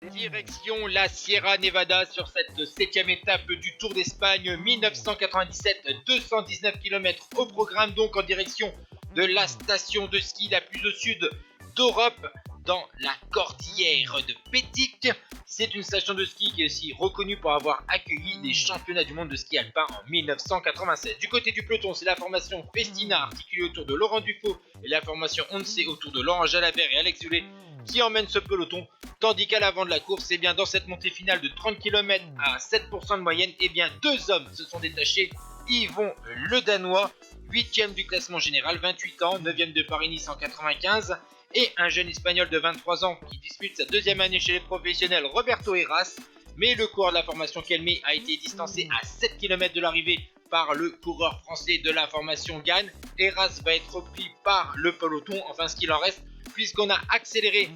Direction la Sierra Nevada sur cette 7ème étape du Tour d'Espagne 1997, 219 km au programme, donc en direction de la station de ski la plus au sud d'Europe, dans la cordillère de Pétic. C'est une station de ski qui est aussi reconnue pour avoir accueilli des championnats du monde de ski alpin en 1996. Du côté du peloton, c'est la formation Festina articulée autour de Laurent Dufaux et la formation Once autour de Laurent Jalabert et Alex Zoulet qui emmène ce peloton, tandis qu'à l'avant de la course, eh bien, dans cette montée finale de 30 km à 7% de moyenne, eh bien, deux hommes se sont détachés. Yvon le Danois, 8ème du classement général, 28 ans, 9ème de Paris-Nice en 95, et un jeune espagnol de 23 ans qui dispute sa deuxième année chez les professionnels, Roberto Heras, mais le coureur de la formation Kelme a été distancé à 7 km de l'arrivée par le coureur français de la formation Gann. Heras va être repris par le peloton, enfin ce qu'il en reste, puisqu'on a accéléré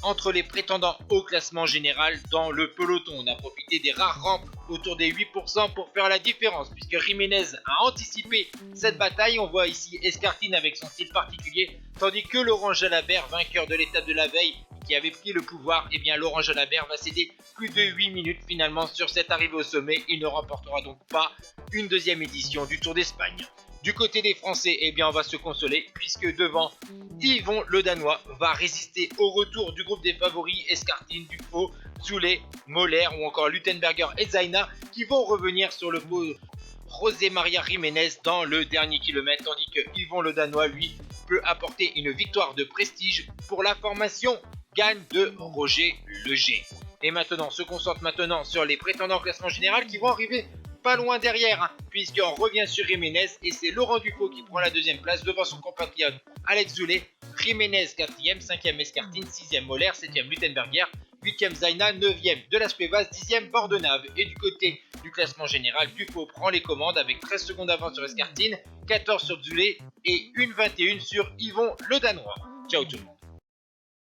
entre les prétendants au classement général dans le peloton. On a profité des rares rampes autour des 8% pour faire la différence, puisque Jiménez a anticipé cette bataille. On voit ici Escartine avec son style particulier, tandis que Laurent Jalabert, vainqueur de l'étape de la veille, qui avait pris le pouvoir, eh bien Laurent Jalabert va céder plus de 8 minutes finalement sur cette arrivée au sommet. Il ne remportera donc pas une deuxième édition du Tour d'Espagne. Du côté des Français, eh bien on va se consoler puisque devant, Yvon le Danois va résister au retour du groupe des favoris Escartine, Dufaux, Zoulet, Moller ou encore Luttenberger et Zaina qui vont revenir sur le pot José Maria Jiménez dans le dernier kilomètre, tandis que Yvon le Danois, lui, peut apporter une victoire de prestige pour la formation Gann de Roger Leger. Et maintenant, on se concentre maintenant sur les prétendants au classement général qui vont arriver pas loin derrière, puisqu'on revient sur Jiménez et c'est Laurent Dufaux qui prend la deuxième place devant son compatriote Alex Zoulet. Jiménez 4ème, 5ème Escartine, 6ème Moller, 7ème Luttenberger, 8ème Zaina, 9ème de Las Cuevas, 10ème Bordenave. Et du côté du classement général, Dufaux prend les commandes avec 13 secondes d'avance sur Escartine, 14 sur Zoulet et une 21 sur Yvon le Danois. Ciao tout le monde.